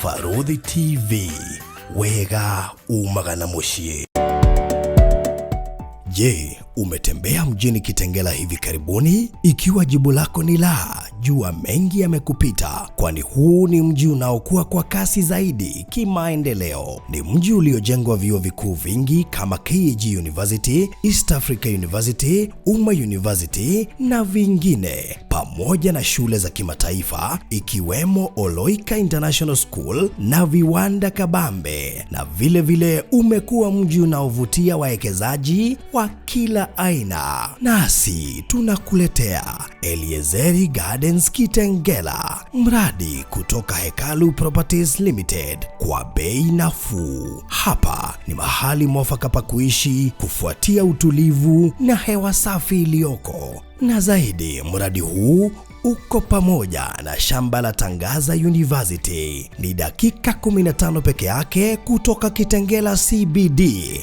Farodhi TV, wega umagana mushie. Je, umetembea mjini Kitengela hivi karibuni? Ikiwa jibu lako ni la, jua mengi yamekupita, kwani huu ni mji unaokua kwa kasi zaidi kimaendeleo. Ni mji uliojengwa vyuo vikuu vingi kama KAG University, East Africa University, Uma University na vingine, pamoja na shule za kimataifa ikiwemo Oloika International School na viwanda kabambe. Na vile vile umekuwa mji unaovutia wawekezaji wa kila aina. Nasi tunakuletea Eliezeri Gardens Kitengela, mradi kutoka Hekalu Properties Limited kwa bei nafuu. Hapa ni mahali mwafaka pa kuishi kufuatia utulivu na hewa safi iliyoko. Na zaidi, mradi huu uko pamoja na shamba la Tangaza University. Ni dakika 15 peke yake kutoka Kitengela CBD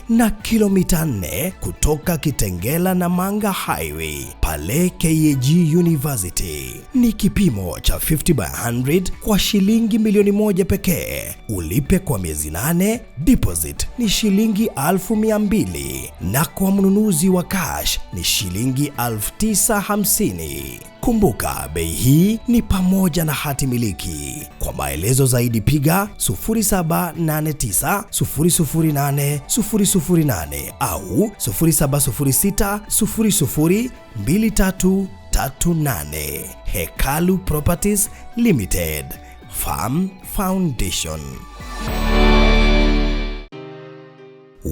na kilomita 4 kutoka Kitengela na Manga Highway pale KAG University. Ni kipimo cha 50/100 kwa shilingi milioni 1 pekee. Ulipe kwa miezi 8, deposit ni shilingi 1200 na kwa mnunuzi wa cash ni shilingi 950. Kumbuka, bei hii ni pamoja na hati miliki. Kwa maelezo zaidi piga 0789008008 au 0706002338. Hekalu Properties Limited, Farm Foundation.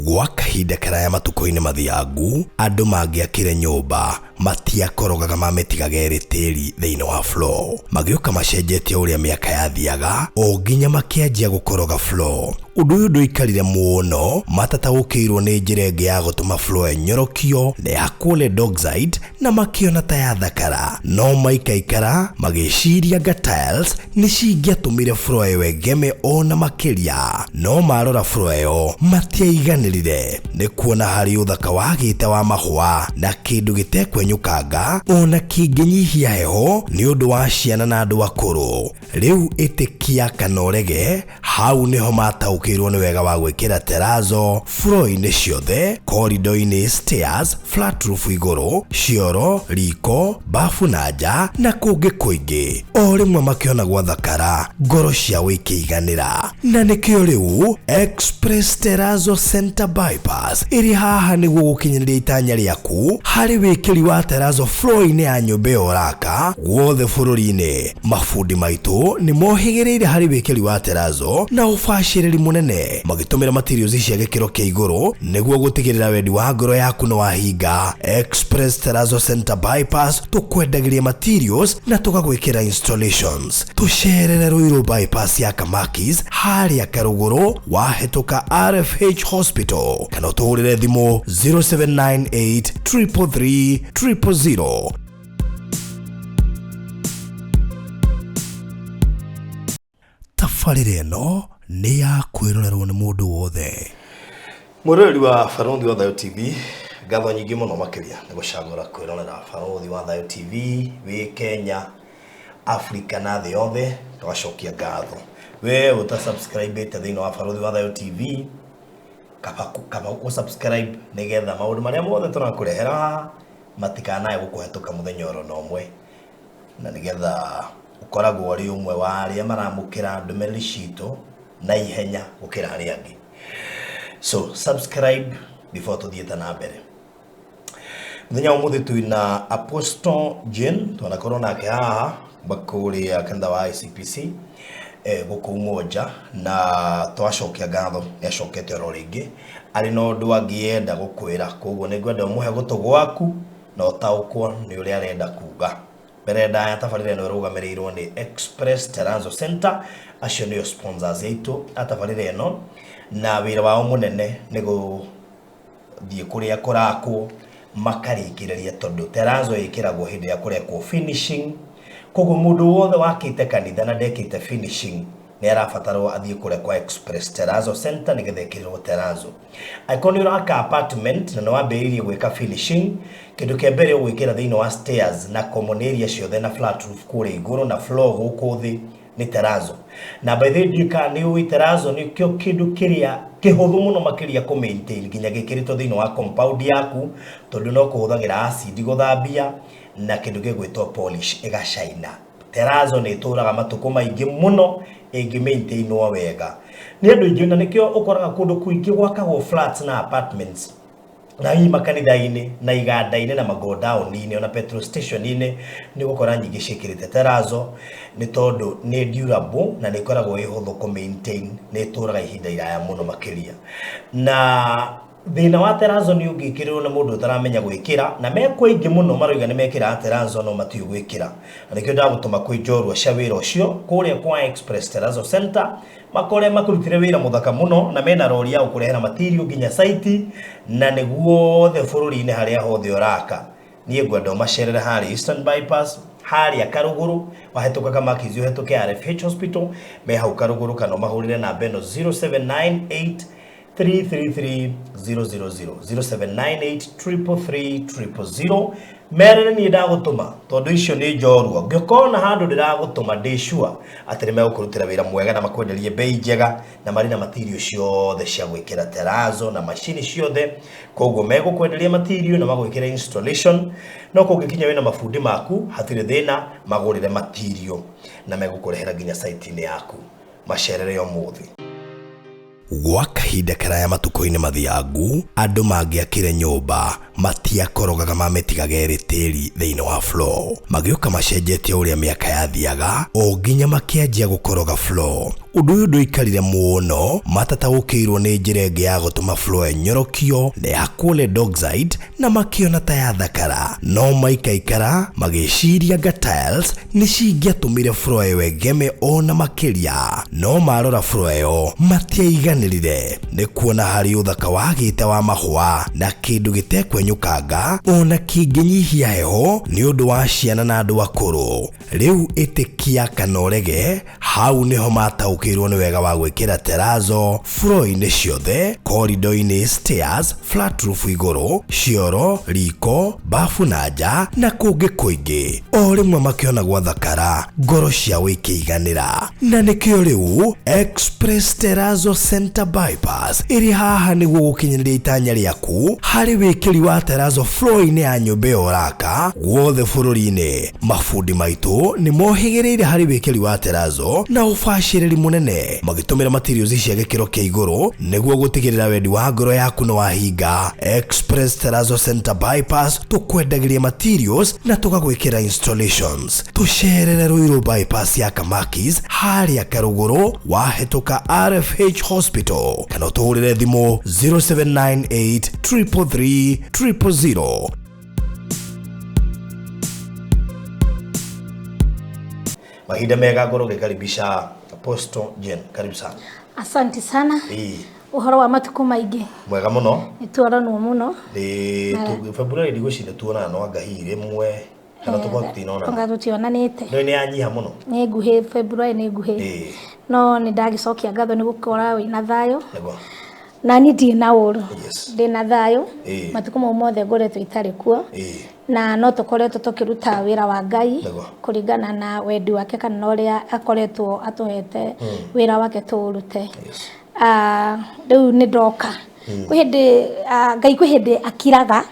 Gwa kahinda karaya matuko-inĩ mathiangu, andũ mangĩakire nyũmba matiakorogaga mamĩtigagĩrĩ tĩri thĩinĩ wa floor. Magĩũka macenjetie ũrĩa mĩaka yathiaga, o nginya makĩanjia gũkoroga floor. Ũndũ ũyũ ndũikarire mũno, matataũkĩirwo nĩ njĩra ĩngĩ ya gũtũma floor enyorokio na yakwo Dockside na makĩona ta yathakara. No maikaikara magĩciria anga tiles nĩ cingĩatũmire floor ĩyo ĩgeme ona makĩria. No marora floor ĩyo matiaiganĩrire, nĩ kuona harĩ ũthaka wagĩte wa mahũa na kĩndũ gĩtekwenyũkanga ona kĩngĩnyihia heho nĩ ũndũ wa ciana na andũ akũrũ. Rĩu ĩtĩkia kana ũrege, hau nĩho mataũkĩirwo nĩ wega wa gwĩkĩra terrazzo floor-inĩ ciothe, corridor-inĩ, stairs, flat roof igũrũ, cioro, riko, bafu na nja na kũngĩ kũingĩ. O rĩmwe makĩona gwathakara, ngoro ciao ikĩiganĩra. Na nĩkĩo rĩu Express Terrazzo Center Bypass ĩrĩ haha nĩguo gũkinyĩria itanya rĩaku harĩ wĩkĩri wa terrazzo floor-inĩ ya nyũmba ĩyo ũraka guothe bũrũri-inĩ. Mafundi maitũ nĩ mohĩgĩrĩire harĩ wĩkĩri wa terrazzo na ũbacĩrĩri mũnene, magĩtũmĩra materials cia gĩkĩro kĩa igũrũ nĩguo gũtigĩrĩra wendi wa ngoro yaku nĩ wahinga. Express Terrazzo Center Bypass tũkwendagĩria materials na tũgagwĩkĩra installations. Tũcerere Ruiru bypass ya Kamakis harĩa Karũgũrũ wahĩtũka RFH Hospital, kana ũtũhũrĩre thimũ 0798333000. Tabarĩra ĩno nĩ ya kwĩrorerwo nĩ mũndũ wothe. Mũrori wa Farodhi wa Thayo TV, ngatho nyingĩ mũno makĩria nĩ gũcagũra kwĩrorera Farodhi wa Thayo TV wĩ Kenya, Afrika na thĩ yothe. Tũgacokia ngatho. We utasubscribe thĩinĩ wa Farodhi wa Thayo TV, kaba subscribe nĩgetha maũndũ marĩa mothe tũrakũrehera matikanae gũkũhetũka mũthenya oro na ũmwe, na nĩgetha ũkoragwo ũrĩ ũmwe wa arĩa maramũkĩra ndũmĩrĩri citũ na ihenya gũkĩra arĩa angĩ. So subscribe before tũthiĩte na mbere. Mũthenya ũmũthĩ twĩna Apostle Jane, twanakorwo nake haha bakũrĩa kanitha wa ICPC gũkũ Umoja, na twacokia ngatho nĩ acokete oro rĩngĩ. Arĩ na ũndũ angĩenda gũkwĩra, koguo nĩngwenda ũmũhe gũtũ gwaku na ũtaũkwo nĩ ũrĩa arenda kuga. Mbere ndaya tabarĩra ĩno ĩrũgamĩrĩirwo nĩ Express Terrazzo Center. Acio nĩo sponsors aitũ atabarĩra ĩno, na wĩra wao mũnene nĩ gũthiĩ kũrĩa kũrakwo makarĩkĩrĩria, tondũ terrazzo ĩkĩragwo hĩndĩ ya kũrekwo finishing. Koguo mũndũ wothe wakĩte kanitha na ndekĩte finishing nĩ arabatarwo athiĩ kũrĩa kwa Express Terrazzo Center nĩgetha ĩkĩrĩrwo terrazzo. Angĩkorwo nĩ ũraka apartment na nĩ wambĩrĩirie gwĩka finishing, kĩndũ kĩa mbere ũgwĩkĩra thĩinĩ wa stairs na common area ciothe na flat roof kũrĩa igũrũ na floor gũkũ thĩ ni terazo na by the dika ni ui terazo ni kyo kindu kiria kihuthu muno makiria ku maintain ginya gikirito thini wa compound yaku tondu no kuhuthagira acid guthambia na kindu gigwitwo polish igashaina. Terazo ni turaga matuko maingi muno ingi maintain no wega ni andu ingi na nikyo ukoraga kundu kuingi gwakagwo flats na apartments na hii makanitha-ini na iganda-ini na magodown-ini ona petrol station-ini ni gukora nyingi cikirite terazo ni tondu ni durable na ni koragwo ihuthu ku maintain ni turaga ihinda iraya muno makiria na thina wa terazo ni ungikirwo na mundu utaramenya gwikira na mekwa ingi muno maroiga ni mekira terazo no matiyo gwikira nikyo ndagutuma kwi njorua cia wira ucio kuria kwa Express Terazo Center makore makurutire wira muthaka muno na mena rori ya ukurehera material ginya site na niguo the bururi-ini haria hothe uraka nie ngwenda macerere hari Eastern Bypass hari Karuguru wahetuka kama kizio hetuke RFH Hospital me hau Karuguru kana mahurire na beno 0798 333 000 0798 333 000 merere ni ndagutuma tondu icio ni njorua ngikona handu ndiragutuma ndishua atire megukurutira wira mwega na makwenderie bei njega na mari na material ciothe cia gwikira terazo na machine ciothe koguo megukwenderia material na magwikira installation no kungikinya wina mafundi maku hatire thina magurire material na megukurehera ginya site-ini yaku macerere yo muthi. Gwa kahinda karaya matuko-ini mathiangu andu mangiakire nyumba matiakorogaga mametigagere tiri thiini wa floor magioka macenjetie uria miaka yathiaga o ginya makianjia gukoroga floor undu uyu nduikarire muno matataukirwo ni njira ingi ya gutuma floor enyorokio na yakule dockside na makiona ta ya thakara no maikaikara magiciria nga tiles ni cingiatumire floor iyo egeme ona makiria no marora floor iyo matiaiganirire ni kuona hari uthaka wagite wa mahua na kindu gitekwenyukanga ona kinginyihia heho ni undu wa ciana na andu akuru riu itikia kana urege hau niho mataukirwo ni wega wa gwikira terazo floor-ini ciothe corridor-ini stairs flat roof iguru cioro riko bafu na nja na kungi kuingi o rimwe makiona gwa thakara ngoro cia wikiiganira na nikio riu Express Terazo Center Bypass iri haha niguo gukinyiriria itanya riaku hari wikiri wa terazo floor-ini ya nyumba uraka guothe bururi-ini mafundi maitu ni mohigiriire hari wikiri wa terazo na ufashiriri munene magitumira materials cia gikiro kia iguru niguo gutigirira wendi wa ngoro yaku no wahinga. Express Terazo Center Bypass tukwendagiria materials na tugagwikira installations tucerere Ruiru bypass ya Kamakis hari Karuguru wahetuka RFH Hospital kana utuhurire thimu 0798 333 000. Mahinda mega ngoro gikaribisha Apostle Jen, karibu sana. Asante sana. Uhoro wa matuko maingi. Mwega muno. Nituoranwo muno. Tu February digocinde tuona no ngahire mwe kana tukotinona. Tungatutionanite. No ni anyiha muno. Ni nguhe February ni nguhe. No ni ndagicokia ngatho ni gukora wina thayo. Yego. Na ni ndi na uru. Ndi na thayo. Matuko mothe ngoretwo itari kuo. Na no tukoretwo tukiruta wira wa Ngai kuringana na wendi wake kana uria akoretwo atuhete wira wake turute. Riu ni ndoka kwihindi Ngai kwihindi akiraga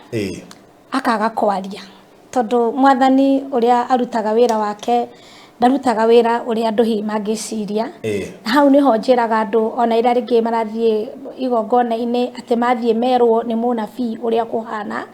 akaga kwaria tondu mwathani uria arutaga wira wake ndarutaga wira uria andu hi mangiciria hau niho njiraga andu ona ira ringi marathie igongona-ini ati mathie merwo ni munabii uria kuhana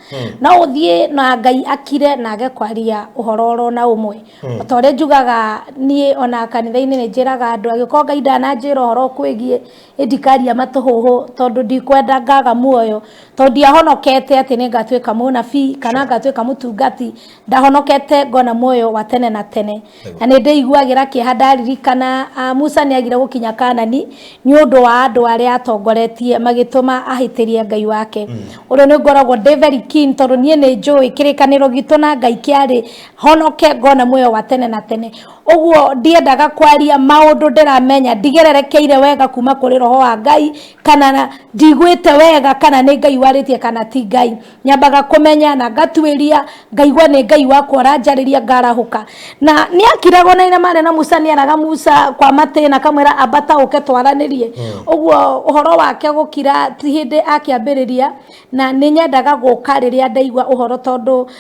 no uthie na Ngai akire na age kwaria uhoro na umwe otore njugaga nie ona kanitha-ini ni njiraga andu agiko Ngai ndananjira uhoro kwigie indikaria matuhuhu tondu ndikwenda ngaga muoyo tondu ndiahonokete ati ni ngatwika munabii kana ngatwika mutungati ndahonokete ngona muoyo wa tene na tene na ni ndeiguagira kieha ndaririkana Musa ni agira gukinya Kanani ni undu wa andu aria atongoretie magituma ahitirie Ngai wake urio ni ngoragwo ndi very keen tondu nie ni njui kirikaniro gitu na Ngai kiari honoke ngona muoyo wa tene na tene uguo ndiendaga kwaria maundu ndiramenya ndigererekeire wega kuma kuri roho wa Ngai kana ndigwite wega kana ni Ngai waritie kana ti Ngai nyambaga kumenya na ngatuiria ngaigwa ni Ngai wakwa ranjariria ngarahuka na ni akira magona ina mare na Musa ni araga Musa kwa matena kamwera abata uke twaranirie uguo uhoro wake gukira hinde akiambiriria na ninyendaga guka riria ndaigwa uhoro tondu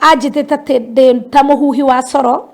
anjitite ta muhuhi wa coro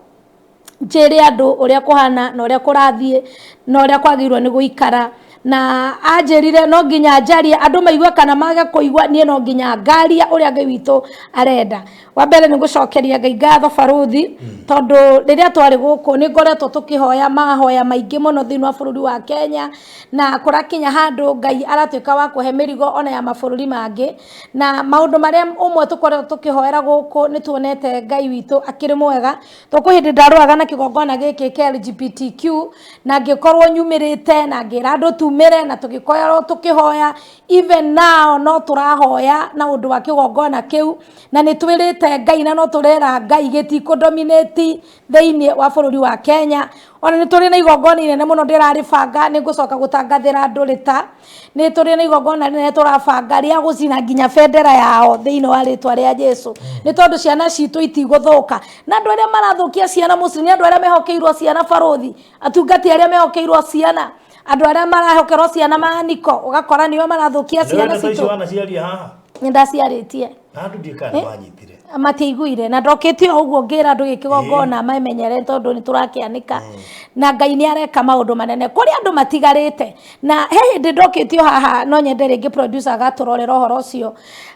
njere andu uria kuhana na uria kurathie na uria kwagirwo ni guikara na ajerire no nginya njaria andu maigwa kana mage kuigwa nie no nginya ngaria uria Ngai witu arenda wa mbere ni gucokeria Ngai ngatho baruthi tondu riria twari guku ni ngoretwo tukihoya mahoya maingi muno thini wa bururi wa Kenya na kurakinya handu Ngai aratuika wa kuhe mirigo ona ya mabururi mangi na maundu maria umwe tukoretwo tukihoera guku ni tuonete Ngai witu akiri mwega tukuhindi ndaruaga na kigongona giki kia LGBTQ na ngikorwo nyumirite na ngira andu tumire na tugikoya tukihoya even now no turahoya na undu wa kigongona kiu na ni twirite Ngai na no turera Ngai gitiko dominate thiini wa bururi wa Kenya ona ni turi na igongona inene muno ndiraribanga ni gucoka gutangathira andu rita ni turi na igongona inene turabanga ria gucina nginya bendera yao thiini wa ritwa ria Jesu ni tondu ciana citu itiguthuka na andu aria marathukia ciana muslim ni andu aria mehokeirwo ciana baruthi atungati aria mehokeirwo ciana andu aria marahokerwo ciana maaniko ugakora niwe marathukia ciana citu ndaciaritie andu ndikana wanyitire matiguire na ndoketio uguo ngira andu gikigongona mamenyere tondu ni turakianika na Ngai ni areka maundu manene kuri andu matigarite na hindi ndoketio haha no nyende ringi producer gaturorera horo ucio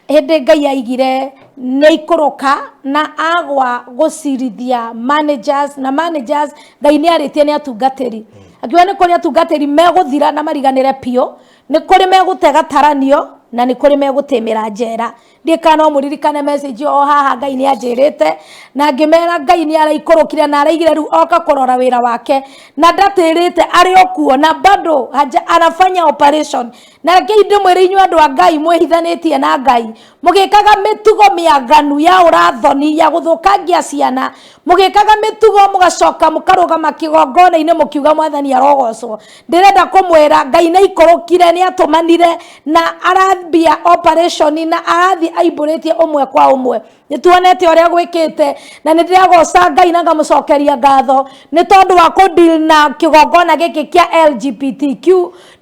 hindi Ngai aigire ni ikuruka na agwa gucirithia managers Ngai ni aritie ni atungatiri akiwa ni kuri atungatiri meguthira na mariganire pio ni kuri megutega taranio na ni kuri megutemera njera ndikana muririkane message o haha Ngai ni anjirite na ngimera Ngai ni araikurukire na araigire ru oka kurora wira wake na ndatirite ari okuo na bado anafanya operation na Ngai ndimwire inyu andu a Ngai mwihithanitie na Ngai mugikaga mitugo miaganu ya urathoni ya guthukangia ciana mugikaga mitugo mugacoka mukarugama kigongona-ini mukiuga mwathani arogocwo ndirenda kumwira Ngai ni ikurukire ni atumanire na arambia operation na arathi aiburitie umwe kwa umwe nituonete uria gwikite na nindiragoca Ngai na ngamucokeria ngatho ni tondu wa kudeal na kigongona giki kia LGBTQ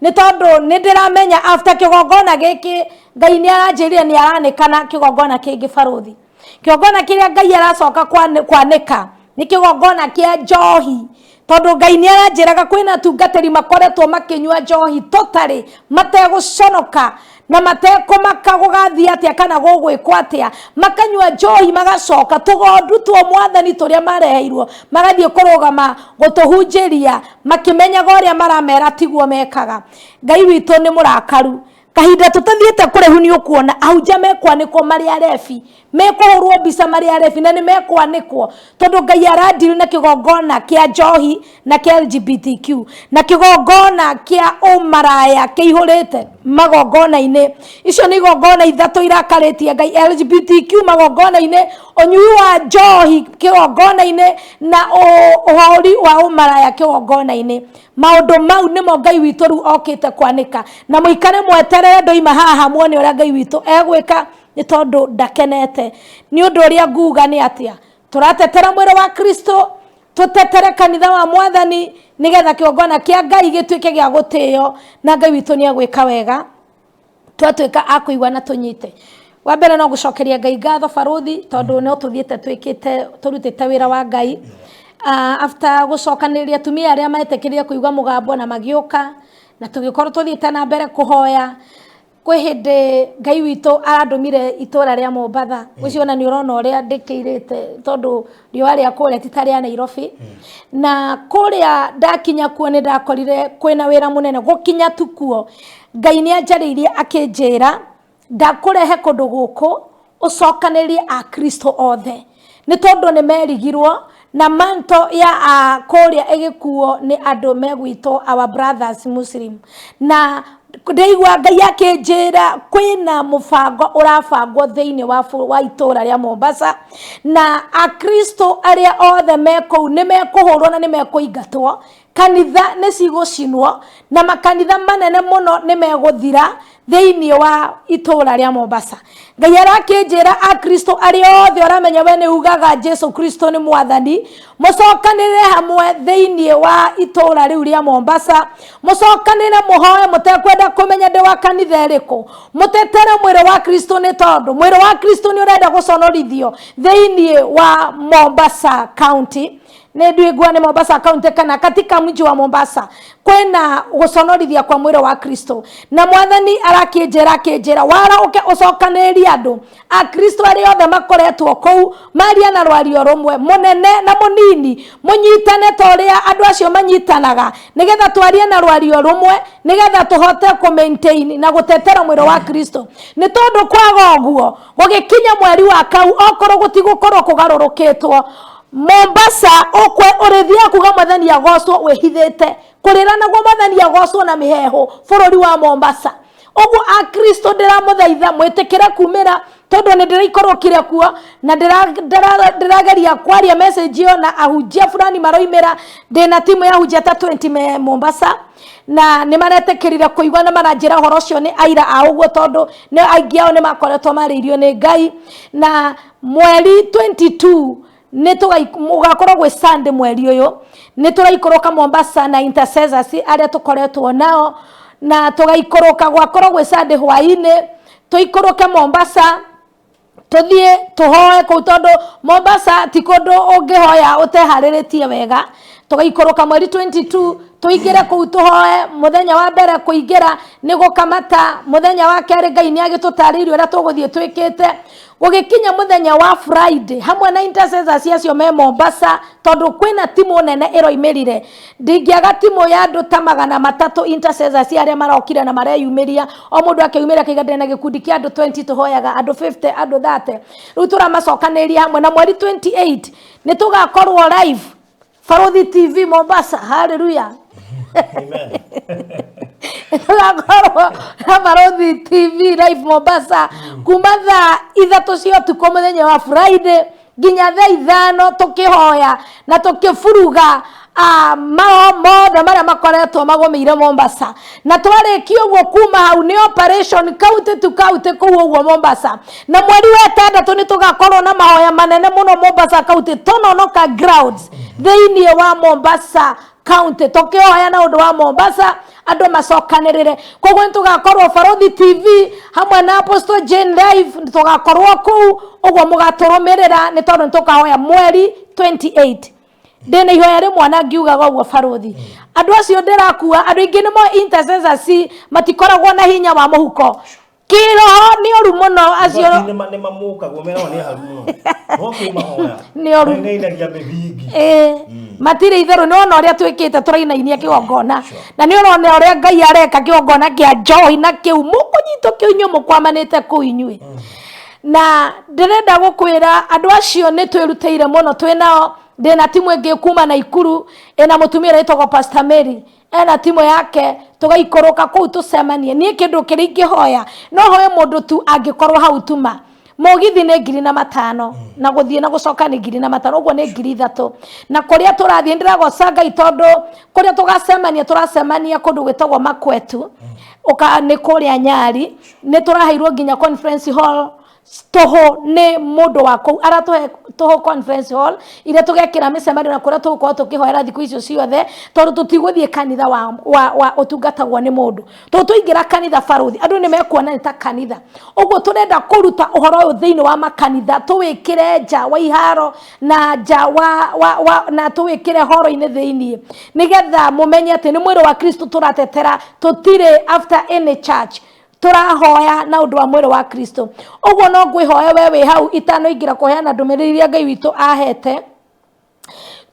ni tondu nindiramenya after kigongona giki Ngai ni aranjirire ni aranikana kigongona kingi baruthi kigongona kiria Ngai aracoka kwanika ni kigongona kia njohi tondu Ngai ni aranjiraga kwina tungatiri makoretwo makinyua njohi totally mateguconoka na matekumaka gugathia atia kana gugwikwa atia makanyua njohi magacoka tugondu two mwathani turia mareheirwo magathie kurugama gutuhunjiria makimenyaga uria maramera tiguo mekaga Ngai witu ni murakaru kahinda tutathiete kurehu ni ukuona auja mekwaniko mari arefi mekuhurwo mbica mari arefi na ni mekwaniko tondu Ngai aradiri na kigongona kia njohi na kia LGBTQ na kigongona kia umaraya kiihurite magongona-ini icio ni igongona ithatu irakaritie Ngai LGBTQ magongona-ini onyui wa njohi kigongona-ini na uhori wa umaraya kigongona-ini maundu mau nimo Ngai witu ru okite kwanika na muikare mweterere ndoima haha muone uria Ngai witu egwika ni tondu ndakenete ni undu uria nguga ni atia turatetera mwiri wa Kristo tutetere kanitha wa mwathani nigetha kigongona kia Ngai gituike gia gutio na Ngai witu ni egwika wega twatuika akuigwa na tunyite wa mbere no gucokeria Ngai ngatho baruthi tondu no tuthiete twikite turutite wira wa Ngai after gucokaniria tumia aria maetekiria kuigwa mugambo na magiuka na tugikorwo tuthiete na mbere kuhoya kwi hindi Ngai witu arandumire itura ria Mombatha uciona ni urona uria ndikirite tondu riwa ria kuria titaria Nairobi na kuria ndakinya kuo ni ndakorire kwina wira munene gukinya tukuo Ngai ni anjariirie akinjira ndakurehe kundu guku ucokanirie a Kristo othe ni tondu ni merigirwo na manto ya kuria igikuo ni andu megwito our brothers Muslim na ndeigwa Ngai akinjira kwina mubango urabangwo thiini wa itura ria Mombasa na a Kristo aria othe meko ni mekuhurwo na ni mekuingatwo kanitha ni cigucinwo na makanitha manene muno ni meguthira theini wa itura ria Mombasa. Ngai arakinjira a Kristo ari othe oramenya we ni ugaga Jesu Kristo ni mwathani, mucokanire hamwe theini wa itura riu ria Mombasa, mucokanire muhoe mutekwenda kumenya ndi wa kanitha iriku, mutetere mwiri wa Kristo ni tondu mwiri wa Kristo ni urenda guconorithio theini wa Mombasa County. Nedwigwa ni Mombasa County kana katika mji wa Mombasa kwena guconorithia kwa mwiri wa Kristo. Na mwathani arakinjira wara uke ucokanĩrĩrie andu a Kristo ari othe makoretwo kou maria na rwario rumwe munene na munini, munyitane toria andu acio manyitanaga nigetha twarie na rwario rumwe nigetha tuhote ku maintain na gutetera mwiri wa Kristo. Ni tondu kwaga uguo gugikinya mweri wa kau okorwo gutigukorwo kugarurukitwo Mombasa okwe urithia kuga mwathani agocwo wehithite kurira naguo mwathani agocwo na miheho bururi wa Mombasa. Ogu a Kristo ndiramuthaitha mwitikire kumira tondu ni ndirikorwo kire kuo na ndirageria kwaria message yo na ahujia fulani maroimira ndina timu ya hujia ta 20 Mombasa na ni maretekirira kuigwa na maranjira horo cio ni aira a uguo tondu ni aingiao ni makoretwo maririo ni Ngai. Na mweri 22 ni tugakorwo gwe Sunday mweri uyu ni turaikoroka Mombasa na intercessors aria tukoretwo nao na tugaikoroka gwakorwo gwe Sunday hwaine tuikoroke Mombasa tuthie tuhoe ku tondu Mombasa ti kundu ungihoya utehariritie wega. Tugaikoroka mweri 22 tuingire ku tuhoe muthenya wa mbere kuingira ni gukamata muthenya wa keri Ngai ni agitutaririo ria tuguthie twikite gugikinya muthenya wa Friday hamwe na intercessors acio me Mombasa tondu kwina timu nene iroimirire ndingiaga timu ya andu ta 300 intercessors aria marokire na mareyumiria o mundu akeyumira kigande na gikundi kia andu 20 tuhoyaga andu 50 andu 30 riu turamacokanĩrĩria hamwe na mweri 28 ni tugakorwo live Farodhi TV Mombasa. Hallelujah. Amen. Farodhi TV live Mombasa kumatha ithatu cio tuko muthenya wa Friday ginya thaa 5 tukihoya na tukifuruga mothe maria makoretwo magomeire Mombasa na twarikio uguo kuma hau ni operation county to county kuu uguo Mombasa. Na mweri wa 6 ni tugakorwo na mahoya manene muno Mombasa county Tononoka grounds theini wa Mombasa County tukihoya na undu wa Mombasa andu macokanirire. Koguo tugakorwo Farodhi TV hamwe na Apostle Jane live tugakorwo kuu uguo mugaturumirira ni tondu tukahoya mweri 28 ndina ihoya ri mwana ngiugaga uguo Farodhi. Andu acio ndirakua andu ingi ni mo intercessors matikoragwo na hinya wa muhuko kiroho ni oru muno acio ni mamuka gomera ni haruno hoke mahoya ni oru ni inagia mebigi matire itheru ni ona uria twikite turainainia kigongona na ni ona uria Ngai areka kigongona kia joy na kiu mukunyito kiu inyu mukwamanite ku inyui. Na ndirenda gukwira andu acio ni twirutire muno twinao. Ndina timu ingi kuma na Ikuru ena mutumira itogwo Pastor Mary ena timu yake tugaikoroka ku tucemanie ni kindu kiringi hoya no hoye mundu tu angikorwo hau tuma mugithi ni 5,000 na guthie na gucoka ni 5,000 uguo ni 3,000 na kuria turathie ndiragoca Ngai tondu kuria tugacemania turacemania kundu gwitagwo Makwetu uka ni kuria Nyari ni turaheirwo nginya conference hall toho ne mundu wako aratohe toho conference hall ile tugekira micemanio na kuria tugukorwo tukihoera thiku icio ciothe tondu tutigũthie kanitha wa utungatagwo ni mundu tondu tuingira kanitha Farodhi andu ni mekuona ni ta kanitha uguo turenda kuruta uhoro uyu thiini wa makanitha tuwikire nja wa iharo na nja wa na tuwikire horo-ini thiini nigetha mumenye ati ni mwiri wa Kristo turatetera tutire after any church turahoya na undu wa mwiri wa Kristo. Uguo no ngwihoya wewe hau itano ingira kuheana ndumiriri Ngai witu ahete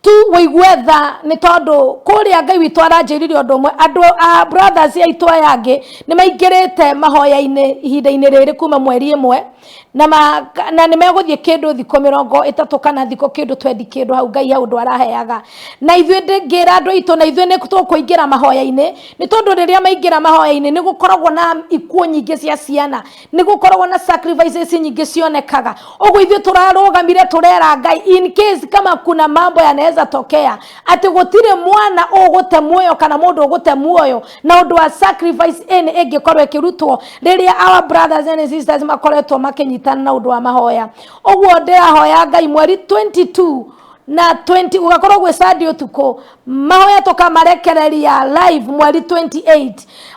tu waigwetha ni tondu kuria Ngai witu aranjiririe undu mwe andu a brothers aitu ayangi ni maingirite mahoya-ini ihinda-ini riri kuma mweri 1 na nimeguthie kindu thiko 30 kana thiko kindu 20 kindu hau Ngai hau ndwaraheaga na ithuĩ ndingira andu itu na ithuĩ nĩtũkũingĩra mahoya-inĩ nĩ tondũ rĩrĩa maingĩra mahoya-inĩ nĩ gũkoragwo na ikuũ nyingĩ cia ciana nĩ gũkoragwo na sacrifices nyingĩ cionekaga ũguo ithuĩ tũrarũgamire tũrera Ngai in case kama kuna mambo yanaweza tokea ati gũtirĩ mwana ũgũte muoyo kana mũndũ ũgũte muoyo na ũndũ wa sacrifice ĩngĩkorwo ĩkĩrutwo rĩrĩa our brothers and sisters makoretwo makinyitana na ũndũ wa mahoya ũguo ndĩrahoya Ngai mweri 22 na 20 ugakorwo gwe Sunday utuko mahoya tukamarekereria live mweri 28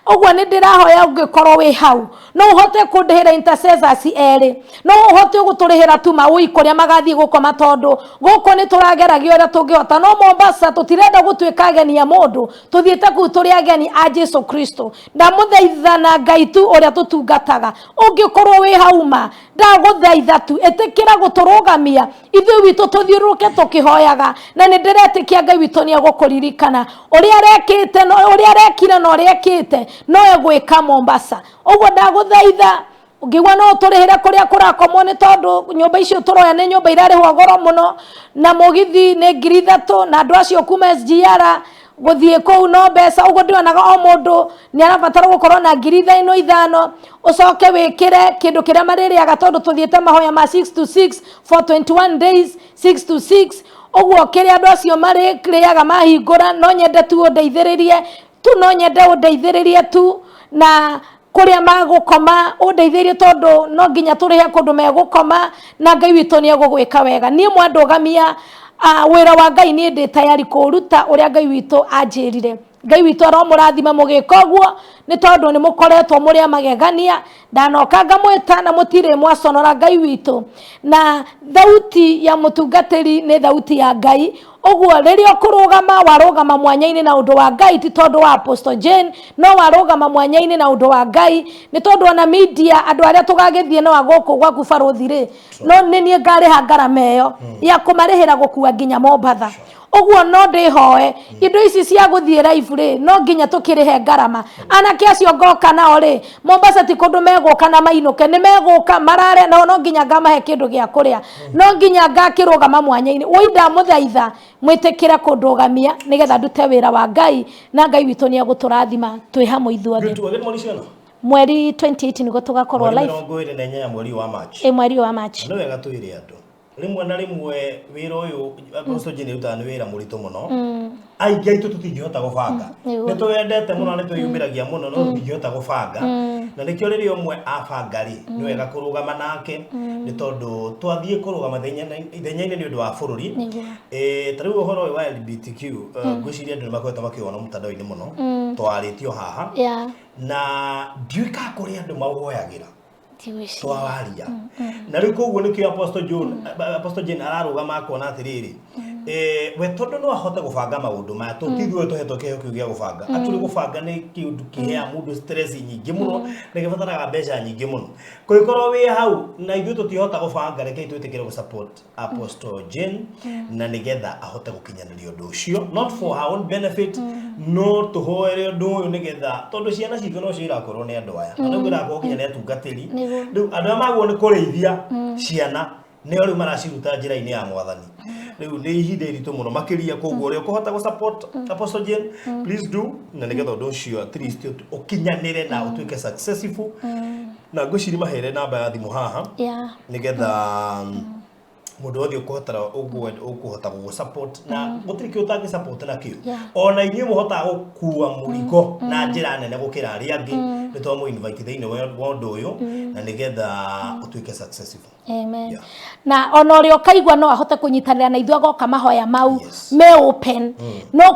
ogwo ni ndirahoya ungikorwo wi hau no uhote kundihira intercessors eri no uhote guturihira tu maui kuria magathie gukoma tondu guko ni turageragio ria tungihota no Mombasa tutirenda gutwika ageni ya mundu tuthiete ku turi ageni a Jesu Kristo ndamuthaithana Ngai tu uria tutungataga ungikorwo wi hauma ndaguthaitha tu etikira guturugamia ithu witu tuthiuruke tukihoyaga na ni ndiretikia Ngai witu ni agukuririkana uria rekite no uria rekire no rekite no egwika Mombasa ogwo ndaguthaitha ngigwa no turihire kuria kurakomwo ni tondu nyumba icio turoya ni nyumba irarihwo goro muno na mugithi ni 3,000 na andu acio kuma SGR guthie kou no mbeca ugo ndionaga o mundu ni arabatara gukorwo na 5,000 ucoke wikire kindu kiria maririaga tondu tuthiete mahoya ma 6 to 6 for 21 days 6 to 6 ogwo kiria andu acio maririaga mahingura no nyende tu undeithiririe tu no nyende undeithiririe tu na kuria magukoma undeithiririe tondu no nginya turihe kundu megukoma na Ngai witu ni agugwika wega nie mwandugamia wira wa Ngai ni ndi tayari kuruta uria Ngai witu anjirire Ngai witu aromurathima mugikogwo ni tondu ni mukoretwo muria magegania ndanoka ngamwita na mutire mwaconora Ngai witu na thauti ya mutungatiri ni thauti ya Ngai ogwo riria kurugama warugama mwanya-ini na undu wa Ngai ti tondu wa Apostle Jane no warugama mwanya-ini na undu wa Ngai ni tondu ona media andu aria tugagithie no agoku gwaku baruthire no ni nie ngariha ngarama iyo ya kumarihira gukua nginya Mombasa ogwo no ndihoe indo ici cia guthie live ri no nginya tukirihe ngarama anake acio ngoka nao ri Mombasa ti kundu meguka na mainuke ni meguka marare no nginya ngamahe kindu gia kuria no nginya ngakirugama mwanya-ini uida muthaitha mwitikira kundugamia nigetha ndute wira wa Ngai na Ngai witu ni aguturathima twi hamwe ithuothe mweri 28 nigo tugakorwo live mweri wa March no wega twire andu rimwe na rimwe wira uyu Apostle Jane utani wira muritu muno aingi aitu tutingihota gubanga ni tuwendete muno ni tuyumiragia muno no tutingihota gubanga na nikio riri umwe abangari ni wega kurugama nake ni tondu twathie kurugama ithenya-ini ni undu wa bururi tariu uhoro wa LGBTQ ngwiciria andu ni makoretwo makiona mutandao-ini muno twaritio haha na ndiuka kuria andu mauhoyagira twawaria na riu koguo nikio Apostle Jane ararugama akona atiriri we tondu no ahote gubanga maundu ma tutithwe tuhetwo kiheo kiu gia gubanga aturi gubanga ni kiundu kihea mundu stress nyingi muno na gibataraga mbeca nyingi muno kuikorwo wi hau na ithu tutihota gubanga reke twitikire gu support Apostle Jane na nigetha ahote gukinyaniria undu ucio not for her own benefit no tuhoere undu uyu nigetha tondu ciana citu no cio irakorwo ni andu aya na ngira ko kinya ni atungatiri riu andu amagwo ni kureithia ciana ni riu maraciruta njira-ini ya Mwathani riu ni ihinda iritu muno makiria koguo ri ukuhota gu support Apostle Jane please do na nigetha undu ucio at least ukinyanire na utuike successful na ngwiciri mahere namba ya thimu haha nigetha mundu wothe ukuhotara ukuhota gu support na gutiriki utangi support na kio ona inyuĩ muhota gukua murigo na njira nene gukira aria angi ni to mu invite thiini wa undu uyu na nigetha utuike successful amen na ona uri ukaigwa no ahote kunyitanira na ithuĩ agoka mahoya mau me open no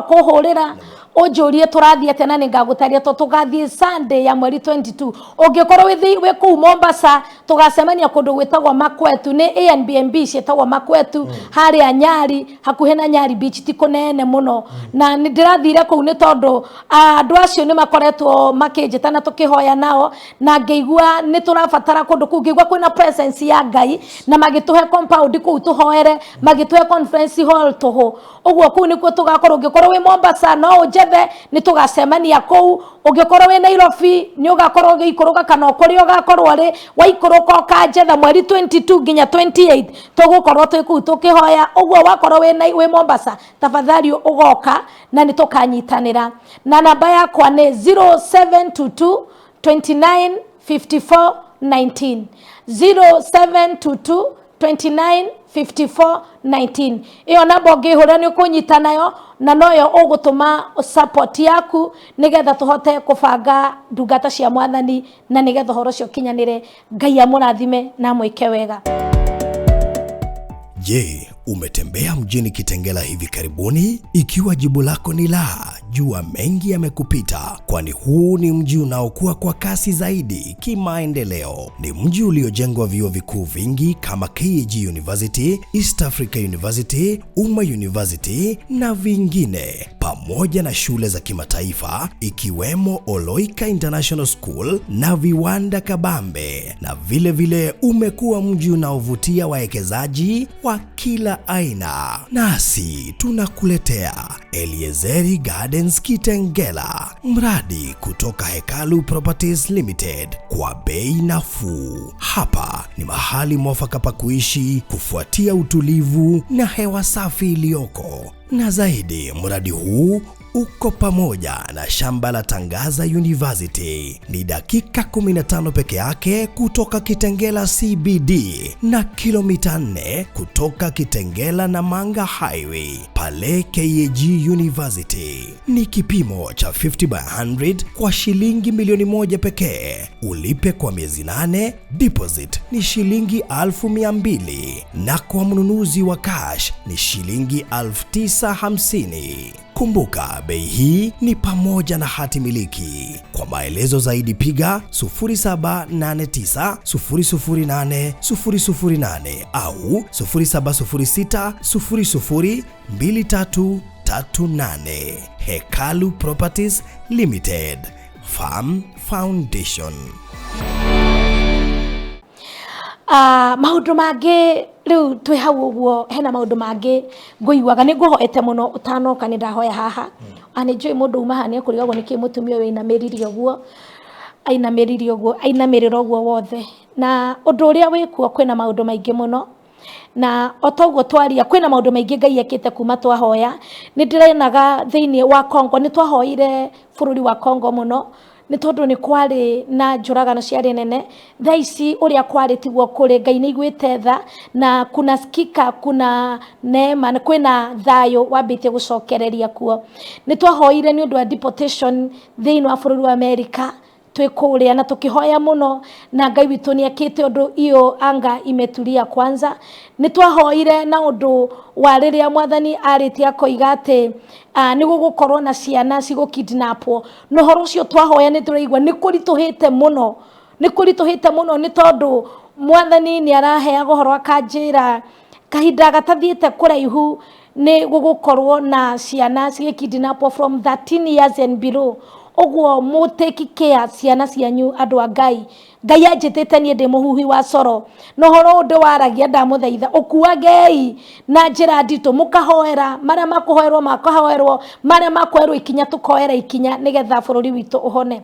kuhurira ujurie turathie tena ningagutaria tugathie Sunday ya mweri 22 ungikorwo wi ku Mombasa tugacemania kundu gwitagwo Makwetu ni ANBMB cietagwo Makwetu haria Nyari hakuhe na Nyari beach ti kunene muno na ndirathire ku ni tondu andu acio ni makoretwo makinjitana tukihoya nao na ngeigua ni turabatara kundu ku ngeigua kwina presence ya Ngai na magituhe compound ku tuhoere magituhe conference hall tuho ogwo ku ni ku tugakorwo ngikorwo wi Mombasa no ujebe ni tugacemania kou Ungikorwo we Nairobi ni ugakorwo giikoroga kana ukuri ugakorwo ari waikoroka kanjetha mweri 22 nginya 28 tugukorwo twiku tukihoya uguo wakorwo we Mombasa tafadhali ugoka na nitukanyitanira na namba yakwa ni 0722 29 54 19 0722 29 54 19. Iyo namba ngihura ni kunyita nayo na noyo ugutuma support yaku nigetha tuhote kubanga ndungata cia mwathani na nigetha horo cio kinyanire. Ngai amurathime na mwike wega. Je, umetembea mjini Kitengela hivi karibuni? Ikiwa jibu lako ni la, jua mengi yamekupita, kwani huu ni mji unaokua kwa kasi zaidi kimaendeleo. Ni mji uliojengwa vyuo vikuu vingi kama KAG University, East Africa University, Uma University na vingine, pamoja na shule za kimataifa ikiwemo Oloika International School na viwanda kabambe. Na vile vile umekuwa mji unaovutia wawekezaji wa kila aina. Nasi tunakuletea Eliezeri Gardens Kitengela, mradi kutoka Hekalu Properties Limited kwa bei nafuu. Hapa ni mahali mwafaka pa kuishi, kufuatia utulivu na hewa safi iliyoko. Na zaidi, mradi huu uko pamoja na shamba la Tangaza University. Ni dakika 15 peke yake kutoka Kitengela CBD na kilomita 4 kutoka Kitengela na Manga Highway pale KAG University. Ni kipimo cha 50 by 100 kwa shilingi milioni 1 pekee. Ulipe kwa miezi 8, deposit ni shilingi 1200 na kwa mnunuzi wa cash ni shilingi 950. Kumbuka, bei hii ni pamoja na hati miliki. Kwa maelezo zaidi piga 0789008008 au 0706002338. Hekalu Properties Limited, Farm Foundation. Maundu mangi riu twi hau uguo, hena maundu mangi nguiguaga ni nguhoete muno utanoka ni ndahoya haha. Ani njui mundu uma hane kurigagwo niki mutumia we inamiririo guo ainamiriro guo wothe, na undu uria wikuo kwina maundu maingi muno, na otoguo twaria kwina maundu maingi Ngai ekite kuma twahoya. Ni ndirenaga thiini wa Kongo ni twahoire bururi wa Kongo muno, ni tondu ni kwari na njuragano ciari nene. Thaici uria kwari tiguo kuri. Ngai ni igwite tha na kuna skika, kuna neema, kwina thayo wambitie gucokereria kuo. Ni twahoire ni undu wa deportation thiini wa bururi wa America twikuria na tukihoya muno, na Ngai witu ni akite undu iyo anga imetulia kwanza. Ni twahoire na undu wa riria mwathani aritia koiga ati ni gugukorwo na ciana cigukidnapwo. No horo ucio twahoya ni turaigwa ni kurituhite muno, ni tondu mwathani ni araheaga horo akanjira kahinda gatathiite kuraihu ni gugukorwo na ciana cigikidnapwo from 13 years and below. Oguo muteki care ciana cianyu andu a Ngai. Ngai anjitite nie ndi muhuhi wa coro, no horo undu waragia ndamuthaitha ukuagei na njira nditu, mukahoera maria makuhoerwo makahoerwo, maria makwerwo ikinya tukoera ikinya nigetha bururi witu uhone.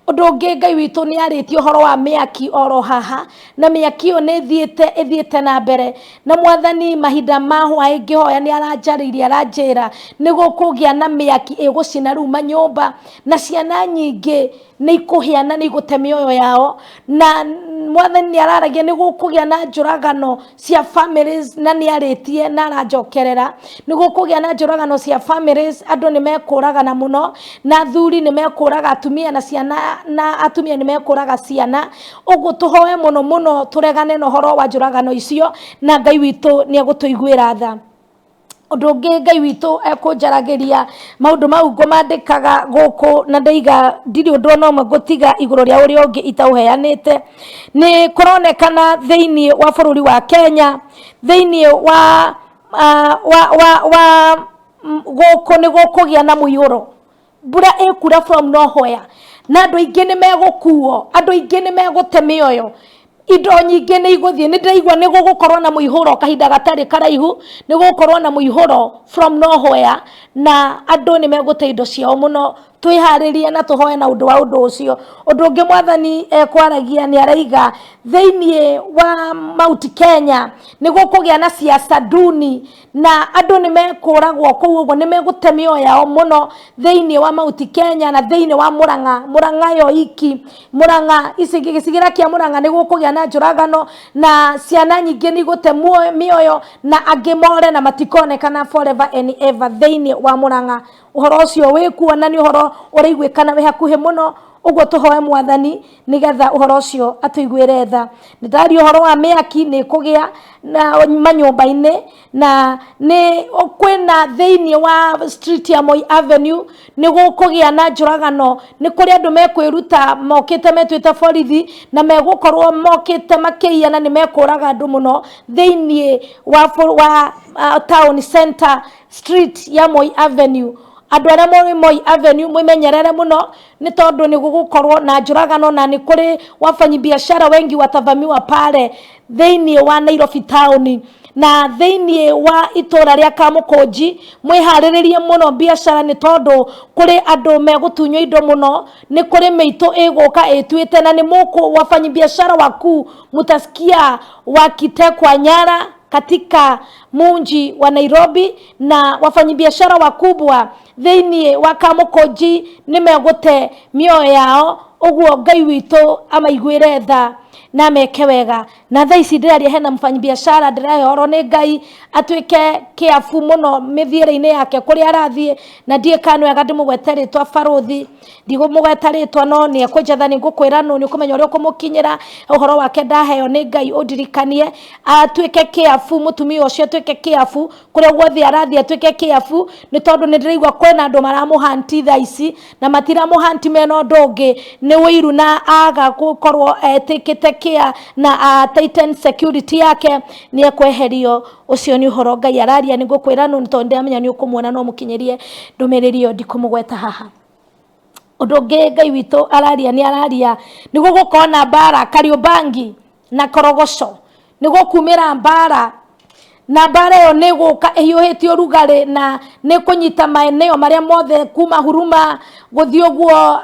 Undu ungi Ngai witu ni aritie horo wa miaki oro haha, na miaki yo ni ithiete na mbere, na mwathani mahinda mahwa ingihoya ni aranjariria aranjira ni gukugia na miaki igucina riu manyumba, na ciana nyingi ni ikuhiana ni igute mioyo yao, na mwathani ni araragia ni gukugia na njuragano cia families, na ni aritie na aranjokerera ni gukugia na njuragano cia families. Andu ni mekuragana muno, na thuri ni mekuraga atumia na ciana, na atumia ni mekuraga ciana. Ugu tuhoe muno turegane no horo wa njuragano icio, na Ngai witu ni agutuiguira tha. Undu ungi Ngai witu ekunjaragiria maundu mau ngumandikaga guku na ndaiga ndiri undu no ngutiga iguru ria uria ungi itauheanite. Ni kuronekana thiini wa bururi wa Kenya, thiini wa guku ni gukugia na muiyuro. Mbura ikura from nowhere, na andu aingi ni megukuo, andu aingi ni megute mioyo, indo nyingi ni iguthie. Ni ndaigwa ni gugukorwo na muihuro kahinda gatari karaihu, ni gugukorwo na muihuro from nowhere, na andu ni megute indo ciao muno twiharirie na tuhoe na undu wa undu ucio. Undu ungi mwathani kwaragia ni araiga theinie wa Mount Kenya ni gukugia na siasa duni na andu ni mekuragwo kuu uguo ni megutemio yao muno theinie wa Mount Kenya na theinie wa Murang'a yo iki Murang'a gicigira kia Murang'a ni gukugia na njuragano na ciana nyingi ni gutemwo mioyo na angimore na matikonekana forever and ever theinie wa Murang'a. Uhoro ucio wikuo na ni uhoro uraiguikana we hakuhe muno uguo tuhoe mwathani nigetha uhoro ucio atuiguire tha. Ndari uhoro wa miaki ni kugia na manyumba-ini na ni kwina theinie wa street ya Moi Avenue ni gukugia na njuragano ni kuri andu mekwiruta mokite metwite borithi na megukorwo mokite makiia na ni mekuraga andu muno theinie wa town center street ya Moi Avenue. Andu ara Moi Avenue mwimenyerere muno ni tondu ni gugukorwo na njuragano na ni kuri wafanyi biashara wengi watavamiwa pale theinie wa Nairobi town na theinie wa itura ria Kamukunji. Mwihariririe muno biashara ni tondu kuri andu megutunywa indo muno ni kuri meito iguka etwite na ni muku wafanyi biashara waku mutasikia wakitekwa nyara katika munji wa Nairobi na wafanyibiashara wakubwa theinie wa Kamukunji ni megute mioyo yao uguo Ngai witu amaiguire tha na meke wega. Na tha ici ndiraria hena mfanyibiashara ndirahoro ni Ngai atwike kiafu muno mithiire-ini yake kuri arathie na ndie kanu wega ndimugwete ritwa Baruthi ndigumugweta ritwa no ni ekwenjatha ni ngukwira no ni ukumenya uri ukumukinyira uhoro wake ndaheo ni Ngai undirikanie atwike kiafu mutumia ucio atwike kiafu kuri guothi arathie atwike kiafu ni tondu ni ndiraigwa kwena andu maramuhanti tha ici na matiramuhanti meno ndungi ni wiru na aga gukorwo etikite kia na Titan security yake ni ekweherio. Ucio ni uhoro Ngai araria ni ngukwira no tondu amenya ni ukumuona no mukinyirie ndumirerio ndikumugweta haha. Undu ngi Ngai witu araria ni gugukona mbara Kariobangi na Korogoco ni gukumira mbara na mbara yo ni guka ehiuhitio rugari na ni kunyita maeneo maria mothe kuma Huruma guthio guo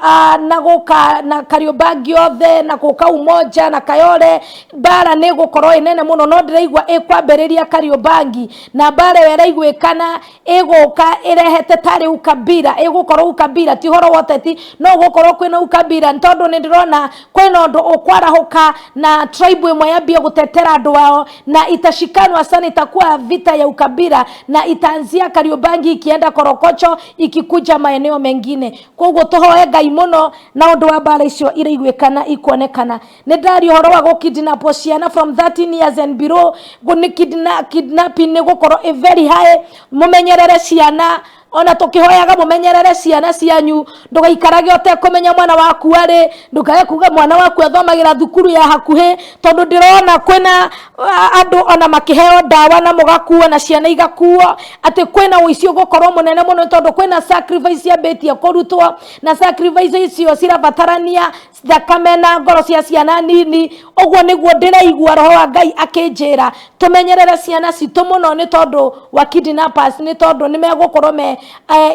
na guka na Kariobangi othe na guka Umoja na Kayole. Mbara ni gukorwo inene muno no ndiraigwa ikwambiriria Kariobangi na mbara yo iraiguikana iguka irehete tari ukabira igukorwo ukabira ti horo woteti no gukorwo kwina ukabira ntondu ni ndirona kwina undu ukwarahuka na tribe imwe yambia gutetera andu wao na itashikanwa sana itakuwa vita ya ukabira na itaanzia Kariobangi ikienda Korokocho ikikuja maeneo mengine. Koguo tuhoe Ngai muno na undu wa mbara icio iraiguikana ikuonekana. Ni ndari uhoro wa gukidnap ciana from 13 years and below guni kidnapping ni gukorwo a very high. Mumenyerere ciana ona tukihoyaga mumenyerere ciana cianyu ndugaikarage utekumenya mwana waku ari ndukaye kuga mwana waku athomagira thukuru ya hakuhi tondu ndirona kwina andu ona makiheo dawa na mugakuo na ciana igakuo ati kwina uicio gukorwo munene muno tondu kwina sacrifice ya betia kurutwo na sacrifice icio cirabatarania thakame na ngoro cia ciana nini. Uguo niguo ndiraigua roho wa Ngai akinjira tumenyerere ciana citu muno ni tondu wa kidnappers ni tondu ni megukorwo me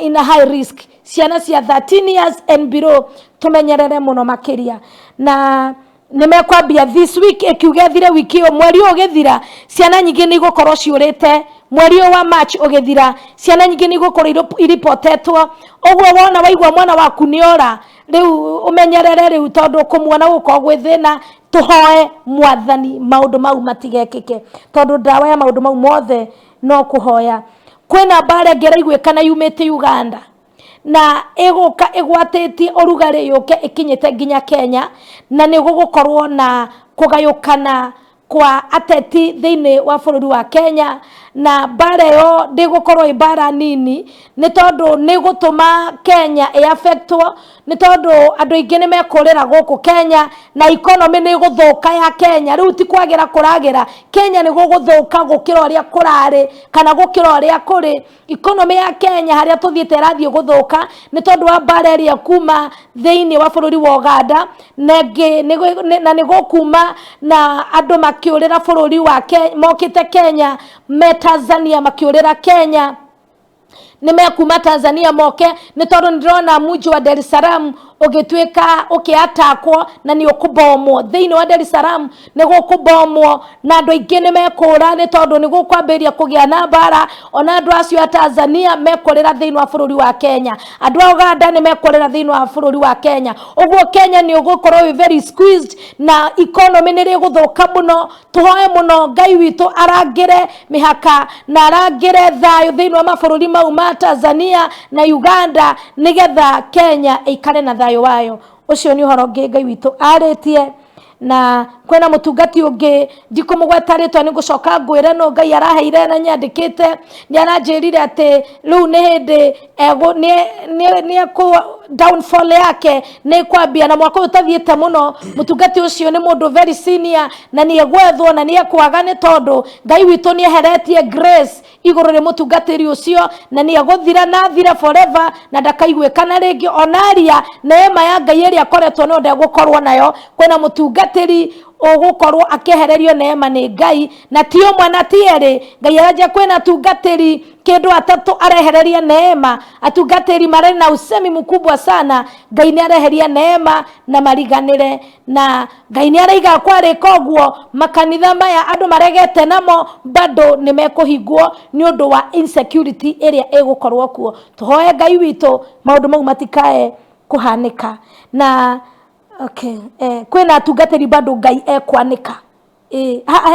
in a high risk. Ciana cia 13 years and below tumenyerere muno makiria na nimekwambia this week ikiugethire wiki yo mweri ugithira ciana nyingi ni gukorwo ciurite mweri wa March ugithira ciana nyingi ni gukorwo iripotetwo. Uguo wona waigwa mwana waku ni ora riu umenyerere riu tondu kumuona guko gwithina tuhoe mwathani maundu mau matigekike tondu ndawa ya maundu mau mothe no kuhoya. Kwina mbara ngeraiguikana yumite Uganda na eguka egwateti orugari yuke ikinyite nginya Kenya na ni gugukorwo na kugayukana kwa ateti thiini wa bururi wa Kenya na mbara yo ndigukorwo ibara nini ni tondu ni gutuma Kenya affectwo ni tondu andu ingi ni mekurira guku Kenya na economy ni guthuka ya Kenya riu ti kwagira kuragira Kenya ni guguthuka gukira uria kurari kana gukira uria kuri economy ya Kenya haria tuthiite rathie guthuka ni tondu wa mbara ria kuma thiini wa bururi wa Uganda na ni gukuma na andu makiurira bururi wa Kenya mokite Kenya Tanzania makiurira Kenya nimekuma Tanzania moke ni tondu ndirona muji wa Dar es Salaam ugitweka ukiatakwo na ni ukubomwo thiini wa Dar es Salaam ni gukubomwo na andu aingi ni mekura ni tondu ni gukwambiria kugia na bara ona andu acio a Tanzania mekorera thiini wa bururi wa Kenya andu a Uganda ni mekorera thiini wa bururi wa Kenya uguo Kenya ni ugukorwo very squeezed na economy ni ri guthuka muno tuhoe muno Ngai witu arangire mihaka na arangire thayo thiini wa mabururi mau ma Tanzania na Uganda nigetha Kenya ikare na thayo wayo ucio ni uhoro Ngai witu aritie na kwena mutungati ungi ndikumugweta ritwa ni gucoka ngwire no Ngai araheire na nyandikite ni aranjirire ati riu ni hindi ego ni ku downfall yake ni kwambia na mwaka utathiete muno mutungati ucio ni mundu very senior na ni egwethwo na ni ekwaga ni tondu Ngai witu ni eheretie grace iguru ri mutungatiri ucio na ni eguthira na thira forever na ndakaigwe kana ringi onaria neema ya Ngai iri akoretwo no ndegukorwo nayo kwena mutungatiri ugukorwo akehererio neema ni Ngai na ti umwe na ti eri Ngai araje kwena tungatiri kindu atatu arehereria neema atungatiri mare na usemi mkubwa sana Ngai ni areheria neema na mariganire na Ngai ni araiga kwari koguo makanitha maya andu maregete namo bado ni mekuhingwo ni undu wa insecurity iria igukorwo kuo tuhoe Ngai witu maundu mau matikae kuhanika na okay kwena tungatiri bado Ngai ekwanika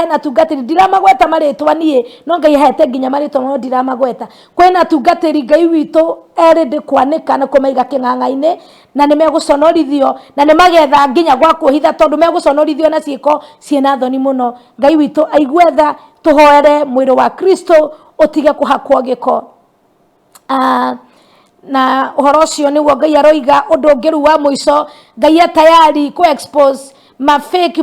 hena tungatiri ndiramagweta maritwa nie no Ngai hete nginya maritwa no ndiramagweta kwena tungatiri Ngai witu erede kwanika na kumaiga king'ang'a-ini na nimeguconorithio na nimagetha nginya gwa kuhitha tondu meguconorithio na ciiko ciena thoni muno Ngai witu aigwetha tuhoere mwiri wa Kristo utige kuhakwo giko na uhoro ucio niguo Ngai aroiga undu ngiru wa muico Ngai tayari ku expose ma fake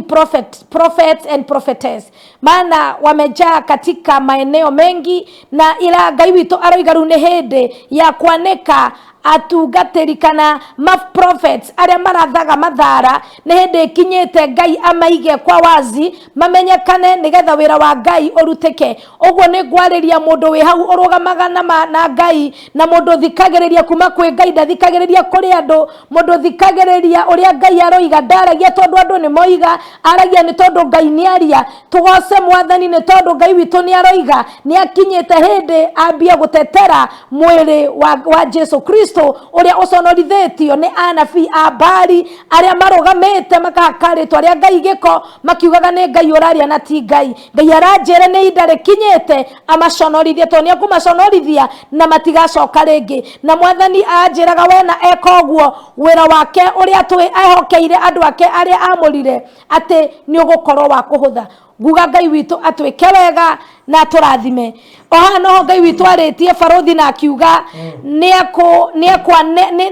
prophets and prophetess maana wamejaa katika maeneo mengi na ila Ngai witu aroiga ru ni hindi ya kwaneka atungatiri kana ma prophets aria marathaga mathara ni hindi kinyete Ngai amaige kwa wazi mamenyekane nigetha wira wa Ngai uruteke uguo ni gwariria mundu wi hau urugamaga na Ngai na mundu thikagiriria kuma kwi Ngai ndathikagiriria kuri andu mundu thikagiriria uria Ngai aroiga ndaragia tondu andu ni moiga aragia ni tondu Ngai ni aria tugose mwathani ni tondu Ngai witu ni aroiga ni akinyete hindi ambia gutetera mwiri wa Jesu Kristo uria uconorithetio ni anabii a Bari aria marugamite makakaritwa aria Ngai giko makiugaga ni Ngai uraria na ti Ngai Ngai aranjere ni indare kinyete amaconorithie to ni akumaconorithia na matigacoka ringi na mwathani anjiraga wena ekoguo wira wake uria twi ehokeire andu ake aria amurire ati ni ugukorwo wa kuhutha guga Ngai witu atwike wega na turathime ohano Ngai witu aritie barothi na akiuga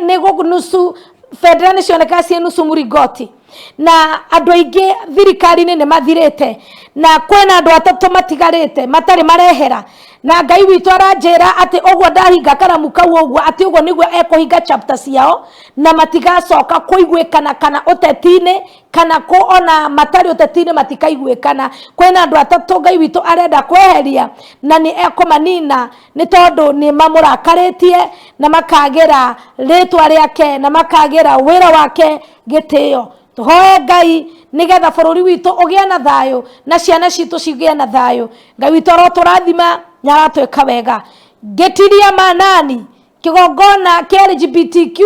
ni gunusu federation kasi nusu murigoti na andu aingi thirikari ni mathirite na kwena andu atatu matigarite matari marehera na Ngai witu aranjira ati ogwo ndahinga karamu kau ogwo ati ogwo niguo ekuhinga chapter ciao na matigacoka kuigwekana kana utetine kana ko ona matari utetine matikaigwekana kwena andu atatu Ngai witu arenda kweheria na ni ekumanina ni tondu ni mamurakarĩtie na makagira ritwa riake na makagira wira wake gitio tuhoe Ngai nigetha bururi witu ugie na thayo na ciana citu cigie na thayo Ngai witu aroturathima nyaratweka wega getiria manani kigongona kia LGBTQ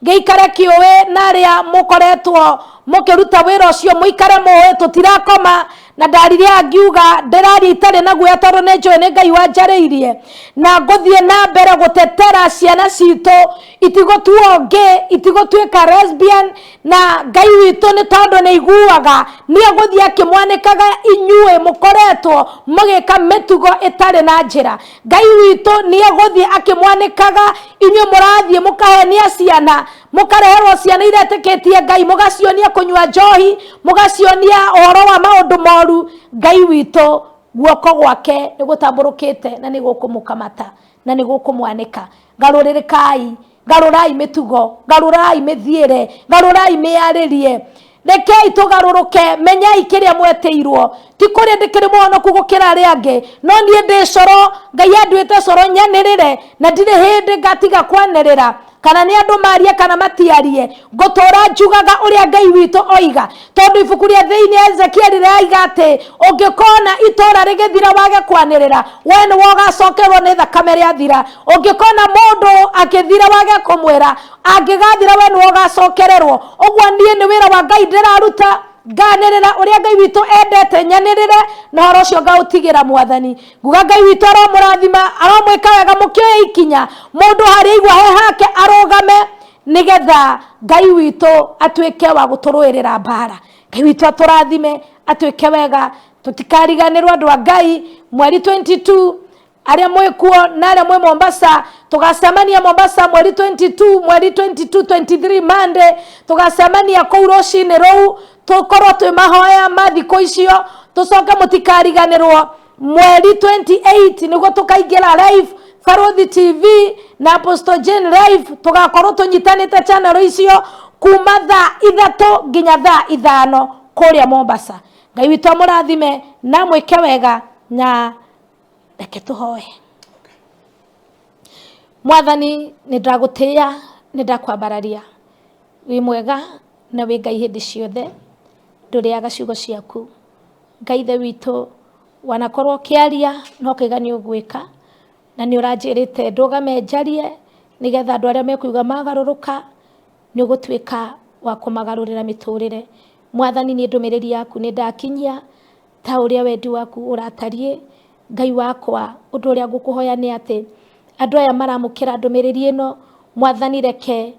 geikare kiwe naria mukoretwo mukiruta wira ucio muikare moe tutirakoma na ndariria angiuga ndirari itare na guya tondu ne njoe ne Ngai wanjariirie na nguthie na mbere gutetera ciana cito itigotuonge itigotweka lesbian na Ngai witu ni tondu ne iguaga ni nguthie akimwanikaga inyue mukoretwo mugika mitugo itare na njira Ngai witu ni nguthie akimwanikaga inyue murathie mukahenia ciana mukareherwo ciana ireteketie Ngai mugacionia kunywa njohi mugacionia ohoro wa maundu moru Ngai witu guoko gwake ni gutamburukite na ni gukumukamata na ni gukumwanika garurai mitugo garurai mithiere garurai miaririe rekei tugaruruke menyai kiria mweteirwo ti kuri ndikiri muhono kugukira ari ange no nie ndi coro Ngai anduite coro nyanirire na ndire hindi ngatiga kwanirira kana ni andu maria kana matiarie ngutura njugaga uria Ngai witu oiga tondu ibuku ria thiini Ezekiel raiga ati ungikona itora rigithira wage kwanirira we ni wogacokerwo ni thakame ria thira ungikona mundu akithira wage kumwira angigathira we ni wogacokererwo ugwa nie ni wira wa Ngai ndiraruta nganirira uria Ngai witu endete nyanirire na horo cio ngautigira mwathani nguga Ngai witu aramurathima aramwika wega mukioe ikinya mundu hari igwa he hake arogame nigetha Ngai witu atuike wa guturuirira mbara Ngai witu aturathime atuike wega tutikariganirwo andu a Ngai mweri 22 aria mwikuo na aria mwe Mombasa tugacemania Mombasa mweri 23 Monday tugacemania kou rucini rou tukorwo twi mahoya mathiko icio tucoke mutikariganirwo mweri 28 niguo tukaingira live Farodhi TV na Apostle Jane live tugakorwo tunyitanite channel icio kuma thaa 3 nginya thaa 5 kuria Mombasa. Ngai witu amurathime na mwike wega na reke tuhoe. Mwathani nindagutia nindakwambararia wi mwega na wi Ngai hindi ciothe nduriaga ciugo ciaku Ngai the witu wanakorwo kiaria no kigani ugwika na ni uranjirite ndugame njarie nigetha andu aria mekuiga magaruruka ni ugutwika wa kumagarurira miturire. Mwathani ni ndumiriri yaku ni ndakinyia ta uria wendi waku uratarie Ngai wakwa undu uria ngukuhoya ni ati andu aya maramukira ndumiriri ino Mwathani reke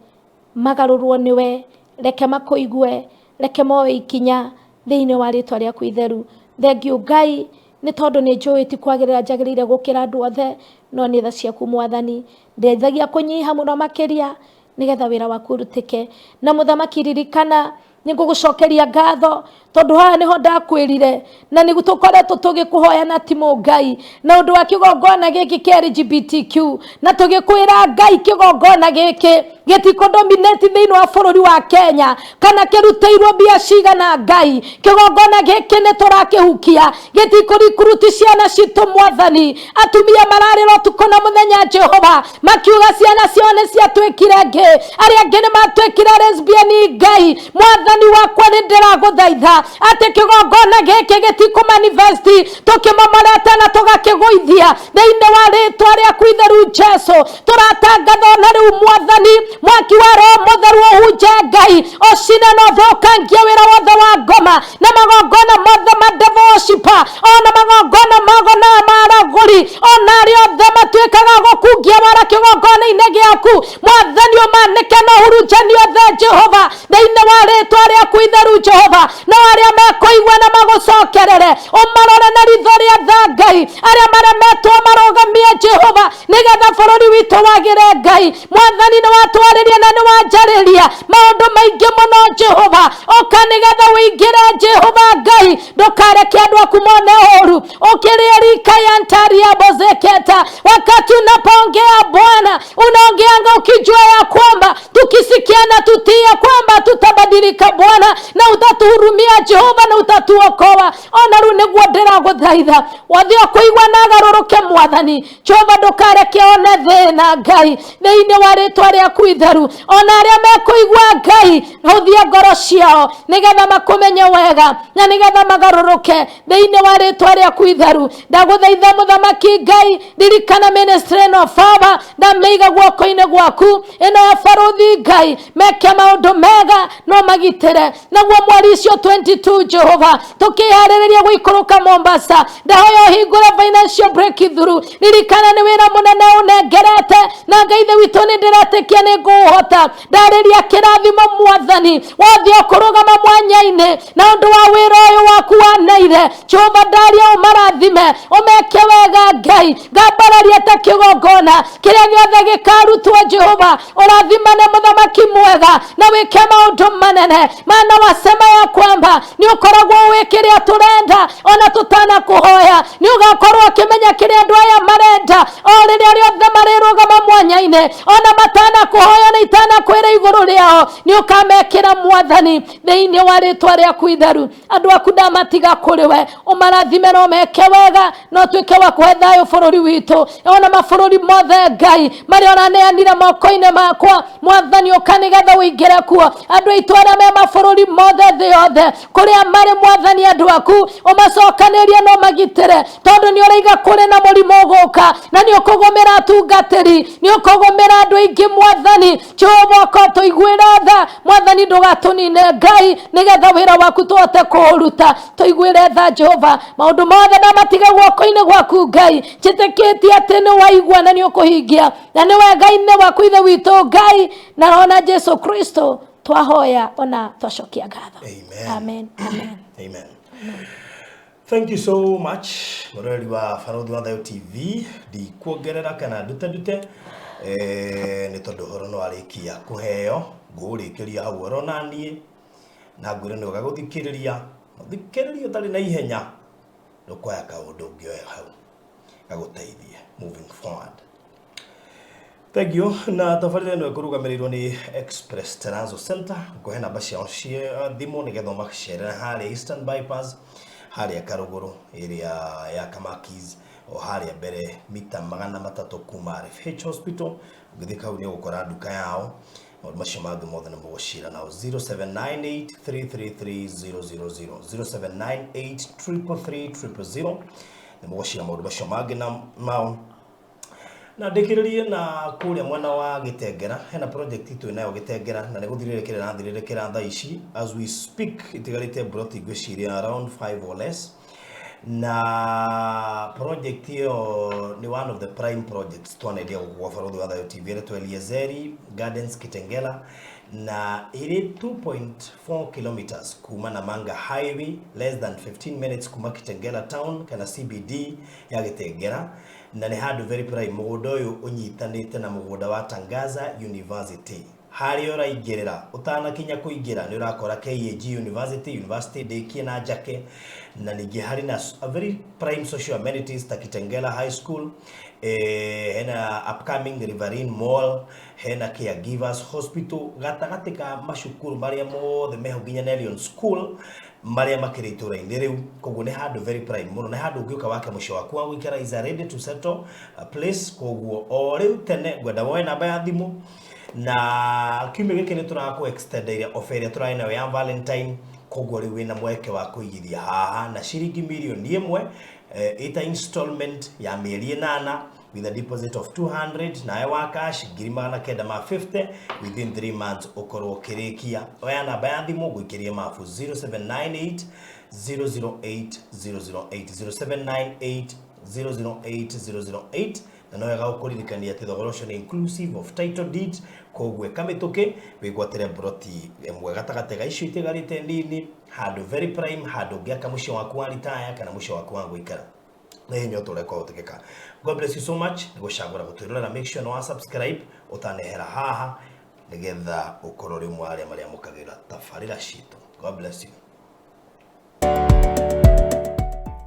magarurwo niwe reke makuigue reke moe ikinya thiini wa ritwa riaku itheru. Thengiu Ngai ni tondu ni njui ti kwagirira njagirire gukira andu othe no ni tha ciaku Mwathani ndeithagia kunyiha muno makiria nigetha wira waku urutike na muthamaki ririkana ningugucokeria ngatho tondu haha niho ndakwirire na nigutukoretwo tugikuhoya na timo Ngai na undu wa kigongona giki kia LGBTQ na tugikwira Ngai kigongona giki gitikodominate thiini wa bururi wa Kenya kana kiruteirwo bia cigana Ngai kigongona giki ni turakihukia gitikurikurute ciana citu Mwathani atumia mararira tukona muthenya Jehova makiuga ciana cione ciatwikire ngi aria ngi ni matwikire lesbian Ngai Mwathani wakwa ni ndiraguthaitha ati kigongona giki gitikumanifest tukimamoreta na tugakiguithia thiini wa ritwa riaku itheru Jesu turatangatha na riu Mwathani mwaki wa Roho Mutheru uhunje Ngai ocine no thokangia wira wothe wa ngoma na magongona mothe madevoshipa ona magongona magona maraguri ona aria othe matwikaga gukungia wara kigongona-ini giaku Mwathani umanike no hurunjani othe Jehova thiini wa ritwa riaku itheru Jehova no aria mekuigua na magucokerere umarore na ritho ria tha Ngai aria maremetwo marugamie Jehova nigetha bururi witu wagire Ngai Mwathani ni watwariria na ni wanjariria maundu maingi muno Jehova oka nigetha wingire Jehova Ngai ndukareke andu aku mone uru ukiriria yantaria bozeketa wakati unapoongea Bwana unaongeanga ukijua ya kwamba tukisikiana tutia kwamba tutabadilika Bwana na utatuhurumia Jehova na utatuokoa ona ru niguo ndiraguthaitha wathio kuigwa na garuruke Mwathani Jehova ndukareke one thina Ngai thiini wa ritwa riaku itheru ona aria mekuigwa Ngai huthia ngoro ciao nigetha makumenye wega na nigetha magaruruke thiini wa ritwa riaku itheru ndaguthaitha muthamaki Ngai ririkana ministry no Father na meiga guoko-ini gwaku ino ya Farodhi Ngai meke maundu mega no magitire naguo mweri cio 22 Jehova tukihariria guikuruka Mombasa ndahoya hingure financial breakthrough ririkana ni wira munene unengerete na Ngai the witu ni ndiratekia ni nguhota ndariria kirathimo Mwathani wathio kurugama mwanya-ini na undu wa wira uyu waku wanaire Jehova ndaria umarathime umeke wega Ngai ngambararia ta kigo magongona kiria giothe gikarutwo Jehova urathimane muthamaki mwega na wike maundu manene maana wasema ya kwamba ni ukoragwo wikiria turenda ona tutana kuhoya ni ugakorwo kimenya kiria andu aya marenda o riria riothe marirugama mwanya-ine ona matana kuhoya na itana kwira iguru riao ni ukamekira mwathani thiini wa ritwa riaku itheru andu aku ndamatiga kuri we umarathime no meke wega no twike wa kuhe thayo bururi witu ona mabururi mothe Ngai mari ona neanire moko-ine makwa mwathani ukanigetha uingire kuo andu aitu aria me mabururi mothe thi yothe kuria mari mwathani andu aku umacokanirie no magitire tondu ni uraiga kuri na murimo uguka na ni ukugumira atungatiri ni ukugumira andu aingi mwathani Jehova ko tuiguire tha mwathani ndugatunine Ngai nigetha wira waku tuote kuruta tuiguire tha Jehova maundu mothe na matiga guoko-ine gwaku Ngai njitikitie ati ni waigua na ni ukuhingia na ni we Ngai ni waku ithe witu Ngai na ona Jesu Kristo twahoya ona twacokia ngatho. Amen. Amen. Amen. Thank you so much. Moreri wa Barũthi wa Thayũ TV di kuongerera kana dute ni tondu horo no arikia kuheo ngurikiria hau horo nanie na ngwire ni gaguthikiriria utari na ihenya ndukwaya kaundu ngioya hau gaguteithie moving forward. Thank you. Na tafarira no kurugamiriro ni Express Transo Center kuhe namba cia thimu nigetha makashare haria Eastern Bypass haria Karuguru area ya Kamakis o haria mbere mita 300 kuma RFH Hospital ngithika uni gukora duka yao macio mangĩ mothe nĩ mũgũcira nao 0798333000 0798333000 nĩ mũgũcira maũndũ macio mangĩ na mao na ndikiririe na kuria mwana wa Gitengera hena project itu nayo Gitengera na niguthiririkira thaa ici as we speak itigarite broti gwiciria around 5 or less na project hiyo ni one of the prime projects twanedia kwa Barũthi wa Thayũ TV yetu Eliezeri Gardens Kitengela na ili 2.4 kilometers kuma Namanga highway less than 15 minutes kuma Kitengela town kana CBD ya Gitengera na ni handu very prime mugundo uyu unyitanite na mugundo wa Tangaza University hari ora igirira utana kinya kuigira ni urakora KAG University Dekie na Jake na ningi hari na a very prime social amenities ta Kitengela High School hena upcoming Riverine Mall hena Caregivers Hospital gatagati ka mashukuru maria mothe meho nginya Nelion School maria makiritura indiru koguo ni handu very prime muno na handu ngiuka wake musho waku wa gwikara is ready to settle a place koguo o riu tene gwenda woe namba ya thimu na kiume giki ni turako extend area offer turaina ya Valentine koguo riu wina mweke wa kuigithia haha na shilingi milioni 1 ita installment ya mieri 8 with a deposit of 200 na ewa cash girimana kenda ma 50 within 3 months okoro kirikia oya namba ya thimu gwikiria mafu 0798 008 008 0798 na no yaga ukuririkania ati thogorosho ni inclusive of title deed kogwe kamituke wigwatire broti emwe gatagate ga icio itigarite nini handu very prime handu ngiaka mucio waku wa retire kana mucio waku wa gwikara nenyo tureko utikeka. God bless you so much. Nigucagura gutwirora, make sure no subscribe utanehera haha nigetha ukorori mwaria maria mukagira tafarira citu. God bless you.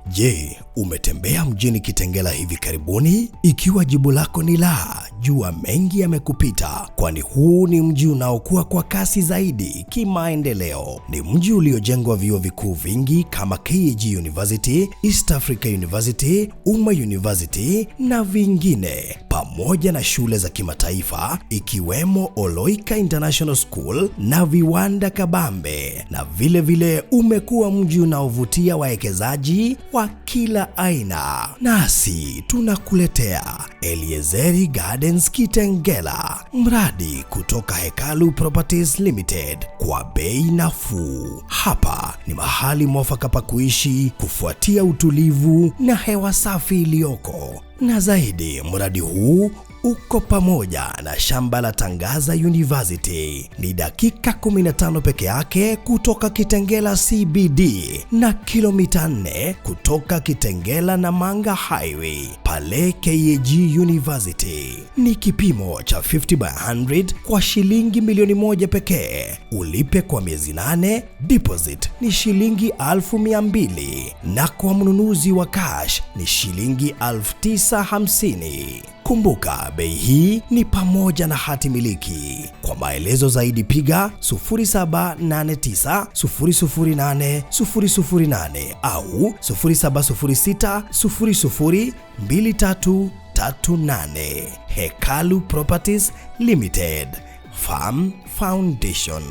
Je, umetembea mjini Kitengela hivi karibuni? Ikiwa jibu lako ni la, jua mengi yamekupita, kwani huu ni mji unaokua kwa kasi zaidi kimaendeleo. Ni mji uliojengwa vyuo vikuu vingi kama KAG University, East Africa University, Uma University na vingine, pamoja na shule za kimataifa ikiwemo Oloika International School na viwanda kabambe. Na vile vile umekuwa mji unaovutia wawekezaji wa kila aina. Nasi tunakuletea Eliezeri Gardens Kitengela, mradi kutoka Hekalu Properties Limited kwa bei nafuu. Hapa ni mahali mwafaka pa kuishi kufuatia utulivu na hewa safi iliyoko, Na zaidi, mradi huu uko pamoja na shamba la Tangaza University. Ni dakika 15 peke yake kutoka Kitengela CBD na kilomita 4 kutoka Kitengela na Manga Highway pale KAG University. Ni kipimo cha 50/100 kwa shilingi milioni 1 pekee. Ulipe kwa miezi 8, deposit ni shilingi 1200 na kwa mnunuzi wa cash ni shilingi 950. Kumbuka, bei hii ni pamoja na hati miliki. Kwa maelezo zaidi piga 0789008008 au 0706002338. Hekalu Properties Limited, Farm Foundation.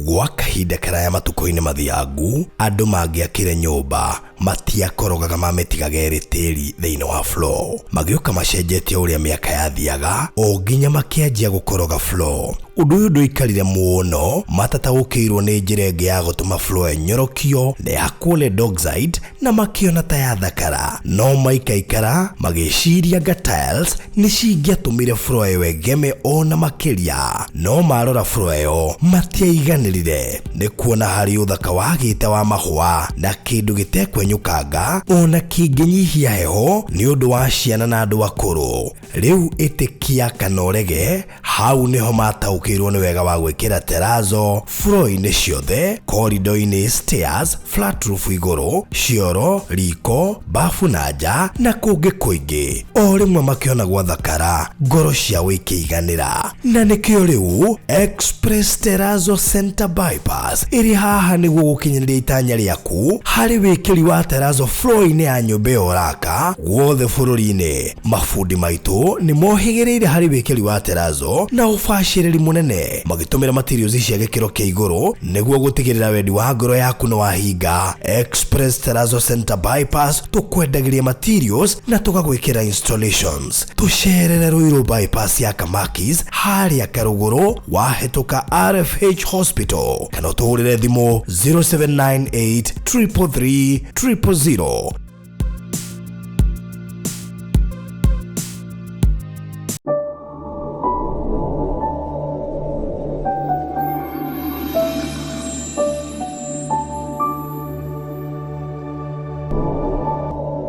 Gwa kahinda karaya matuko-inĩ mathiangu, andũ mangĩakire nyũmba matiakorogaga mamĩtigagĩrĩ tĩri thĩinĩ wa floor. Magĩũka macenjetie ũrĩa mĩaka yathiaga, o nginya makĩanjia gũkoroga floor. Ũndũ ũyũ ndũikarire mũno, matataũkĩirwo nĩ njĩra ĩngĩ ya gũtũma floor enyorokio na yakwo dockside na makĩona ta yathakara. No maikaikara magĩciria anga tiles nĩ cingĩatũmire floor ĩyo ĩgeme ona makĩria. No marora floor ĩyo matiaiganĩrire. Nĩ kuona harĩ ũthaka wagĩte wa mahũa na kĩndũ gĩtekwenyũkanga ona kĩngĩnyihia heho nĩ ũndũ wa ciana na andũ akũrũ. Rĩu ĩtĩkia kana ũrege, hau nĩho mataũkĩirwo nĩ wega wa gwĩkĩra terazo floor-inĩ ciothe, corridor-inĩ, stairs, flat roof igũrũ, cioro, riko, bafu na nja na kũngĩ kũingĩ. O rĩmwe makĩona gwathakara, ngoro ciao ikĩiganĩra. Na nĩkĩo rĩu Express Terazo Center Bypass ĩrĩ haha nĩguo gũkinyĩria itanya rĩaku harĩ wĩkĩri wa terazo floor-inĩ ya nyũmba ĩyo ũraka guothe bũrũri-inĩ. Mafundi maitũ nĩ mohĩgĩrĩire harĩ wĩkĩri wa terazo na ũbacĩrĩri mũnene, magĩtũmĩra materials cia gĩkĩro kĩa igũrũ nĩguo gũtigĩrĩra wendi wa ngoro yaku nĩ wahinga. Express Terazo Center Bypass tũkwendagĩria materials na tũgagwĩkĩra installations. Tũcerere Ruiru bypass ya Kamakis harĩa Karũgũrũ wahĩtũka RFH Hospital, kana ũtũhũrĩre thimũ 0798 333 000.